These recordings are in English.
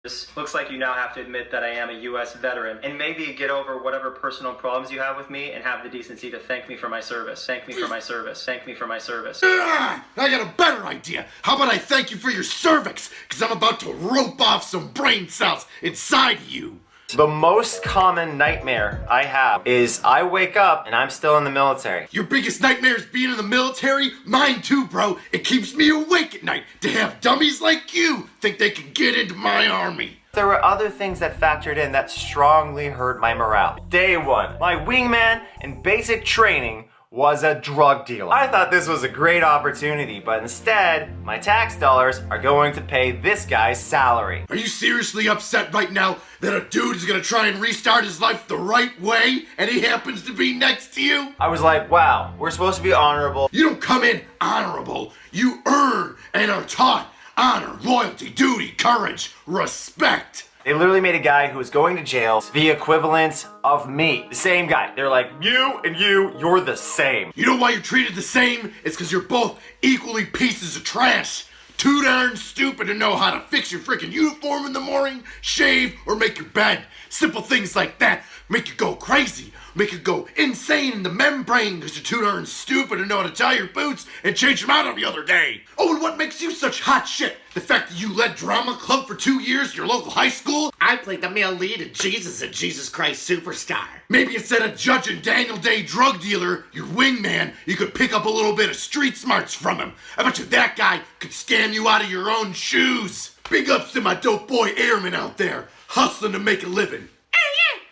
This looks like you now have to admit that I am a U.S. veteran, and maybe get over whatever personal problems you have with me and have the decency to thank me for my service. Thank me for my service. Thank me for my service. I got a better idea. How about I thank you for your cervix? Because I'm about to rope off some brain cells inside you. The most common nightmare I have is I wake up and I'm still in the military. Your biggest nightmare is being in the military? Mine too, bro. It keeps me awake at night to have dummies like you think they can get into my army. There were other things that factored in that strongly hurt my morale. Day one, my wingman in basic training was a drug dealer. I thought this was a great opportunity, but instead, my tax dollars are going to pay this guy's salary. Are you seriously upset right now that a dude is gonna try and restart his life the right way and he happens to be next to you? I was like, wow, we're supposed to be honorable. You don't come in honorable. You earn and are taught honor, loyalty, duty, courage, respect. They literally made a guy who was going to jail the equivalent of me. The same guy. They're like, you and you're the same. You know why you're treated the same? It's because you're both equally pieces of trash. Too darn stupid to know how to fix your freaking uniform in the morning, shave, or make your bed. Simple things like that make you go crazy. Make you go insane in the membrane because you're too darn stupid to know how to tie your boots and change them out every other day. Oh, and what makes you such hot shit? The fact that you led drama club for 2 years at your local high school? I played the male lead in Jesus and Jesus Christ Superstar. Maybe instead of judging Daniel Day drug dealer, your wingman, you could pick up a little bit of street smarts from him. I bet you that guy could scam you out of your own shoes. Big ups to my dope boy airman out there, hustling to make a living.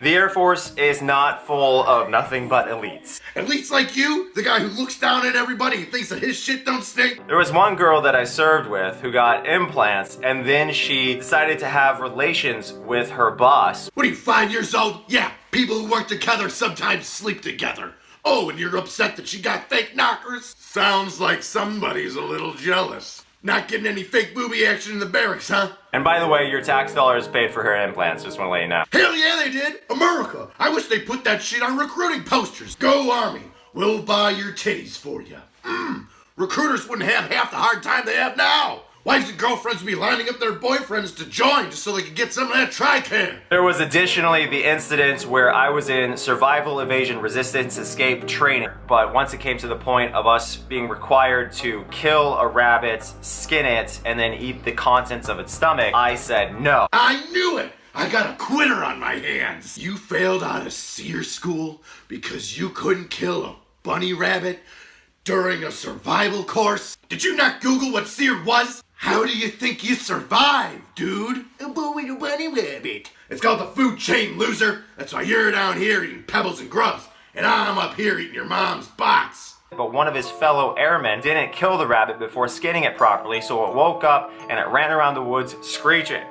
The Air Force is not full of nothing but elites. Elites like you, the guy who looks down at everybody and thinks that his shit don't stink. There was one girl that I served with who got implants, and then she decided to have relations with her boss. What are you, 5 years old? Yeah, people who work together sometimes sleep together. Oh, and you're upset that she got fake knockers? Sounds like somebody's a little jealous. Not getting any fake booby action in the barracks, huh? And by the way, your tax dollars paid for her implants, just want to let you know. Hell yeah, they did! America! I wish they put that shit on recruiting posters. Go Army! We'll buy your titties for you. Recruiters wouldn't have half the hard time they have now. Wives and girlfriends would be lining up their boyfriends to join just so they could get some of that TRICARE. There was additionally the incident where I was in survival, evasion, resistance, escape training. But once it came to the point of us being required to kill a rabbit, skin it, and then eat the contents of its stomach, I said no. I knew it! I got a quitter on my hands. You failed out of SEER school because you couldn't kill a bunny rabbit during a survival course? Did you not Google what SEER was? How do you think you survived, dude? A boy with a bunny rabbit. It's called the food chain, loser. That's why you're down here eating pebbles and grubs, and I'm up here eating your mom's box. But one of his fellow airmen didn't kill the rabbit before skinning it properly, so it woke up and it ran around the woods screeching.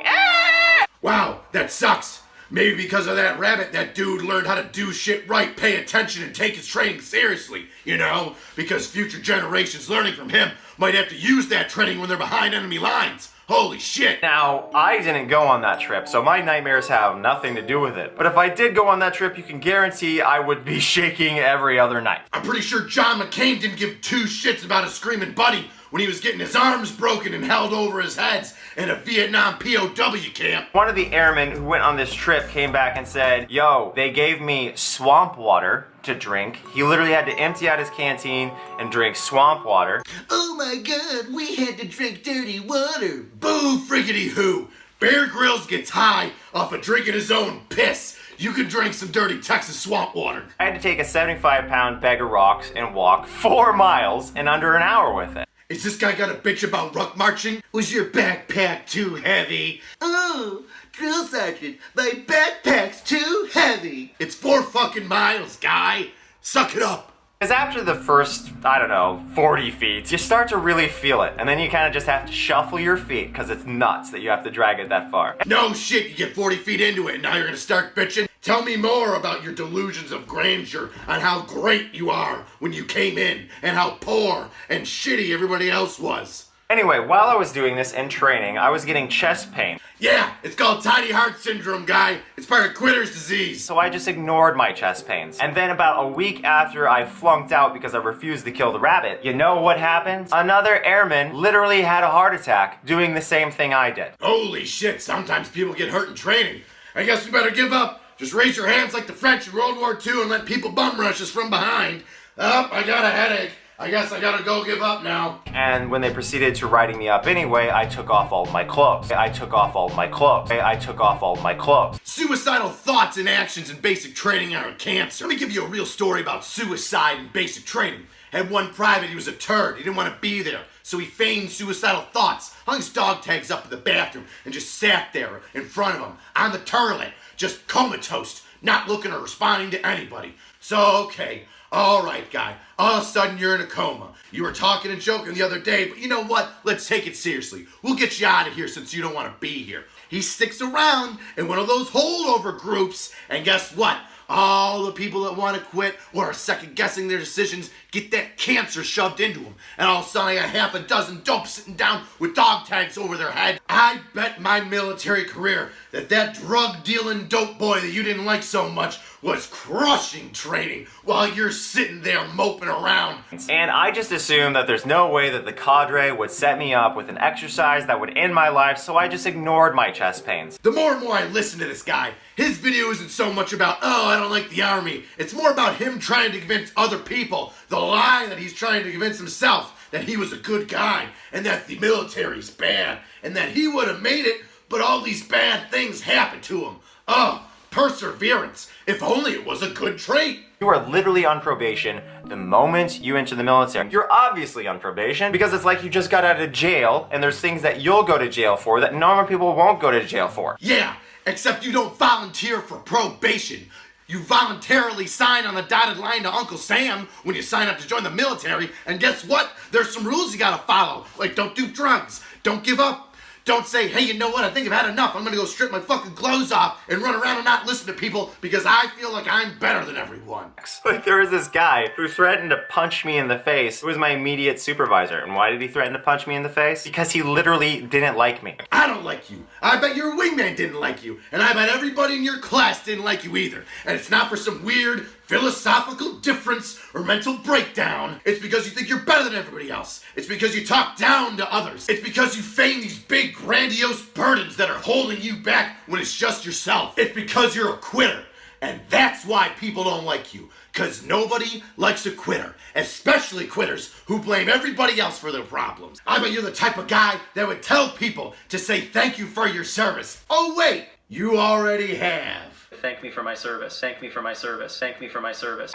Wow, that sucks. Maybe because of that rabbit, that dude learned how to do shit right, pay attention, and take his training seriously, you know? Because future generations learning from him might have to use that training when they're behind enemy lines. Holy shit. Now, I didn't go on that trip, so my nightmares have nothing to do with it. But if I did go on that trip, you can guarantee I would be shaking every other night. I'm pretty sure John McCain didn't give two shits about a screaming buddy when he was getting his arms broken and held over his heads in a Vietnam POW camp. One of the airmen who went on this trip came back and said, yo, they gave me swamp water to drink. He literally had to empty out his canteen and drink swamp water. Oh my god, we had to drink dirty water. Boo friggity who. Bear Grylls gets high off of drinking his own piss. You could drink some dirty Texas swamp water. I had to take a 75-pound bag of rocks and walk 4 miles in under an hour with it. Is this guy got a bitch about ruck marching? Was your backpack too heavy? Oh, drill sergeant, my backpack's too heavy. It's 4 fucking miles, guy. Suck it up. Because after the first, 40 feet, you start to really feel it. And then you kind of just have to shuffle your feet because it's nuts that you have to drag it that far. No shit, you get 40 feet into it and now you're gonna start bitching? Tell me more about your delusions of grandeur on how great you are when you came in and how poor and shitty everybody else was. Anyway, while I was doing this in training, I was getting chest pain. Yeah, it's called tiny heart syndrome, guy. It's part of quitter's disease. So I just ignored my chest pains. And then about a week after I flunked out because I refused to kill the rabbit, you know what happened? Another airman literally had a heart attack doing the same thing I did. Holy shit, sometimes people get hurt in training. I guess we better give up. Just raise your hands like the French in World War II and let people bum rush us from behind. I got a headache. I guess I gotta go give up now. And when they proceeded to writing me up anyway, I took off all my clothes. I took off all my clothes. I took off all my clothes. Suicidal thoughts and actions in basic training are a cancer. Let me give you a real story about suicide in basic training. Had one private, he was a turd. He didn't want to be there. So he feigned suicidal thoughts, hung his dog tags up in the bathroom, and just sat there in front of him, on the toilet, just comatose, not looking or responding to anybody. So, okay, all right, guy, all of a sudden you're in a coma. You were talking and joking the other day, but you know what? Let's take it seriously. We'll get you out of here since you don't want to be here. He sticks around in one of those holdover groups, and guess what? All the people that want to quit or are second guessing their decisions get that cancer shoved into them. And all of a sudden I got half a dozen dopes sitting down with dog tags over their head. I bet my military career that drug dealing dope boy that you didn't like so much was crushing training while you're sitting there moping around. And I just assumed that there's no way that the cadre would set me up with an exercise that would end my life, so I just ignored my chest pains. The more and more I listen to this guy, his video isn't so much about, oh, I don't like the army. It's more about him trying to convince other people, the lie that he's trying to convince himself, that he was a good guy, and that the military's bad, and that he would have made it, but all these bad things happened to him. Oh, perseverance. If only it was a good trait. You are literally on probation the moment you enter the military. You're obviously on probation because it's like you just got out of jail and there's things that you'll go to jail for that normal people won't go to jail for. Yeah, except you don't volunteer for probation. You voluntarily sign on the dotted line to Uncle Sam when you sign up to join the military, and guess what? There's some rules you gotta follow. Like, don't do drugs, don't give up, don't say, hey, you know what, I think I've had enough. I'm gonna go strip my fucking clothes off and run around and not listen to people because I feel like I'm better than everyone. Like there was this guy who threatened to punch me in the face. It was my immediate supervisor. And why did he threaten to punch me in the face? Because he literally didn't like me. I don't like you. I bet your wingman didn't like you. And I bet everybody in your class didn't like you either. And it's not for some weird philosophical difference or mental breakdown. It's because you think you're better than everybody else. It's because you talk down to others. It's because you feign these big grandiose burdens that are holding you back when it's just yourself. It's because you're a quitter. And that's why people don't like you. Because nobody likes a quitter. Especially quitters who blame everybody else for their problems. I bet you're the type of guy that would tell people to say thank you for your service. Oh wait, you already have. Thank me for my service. Thank me for my service. Thank me for my service.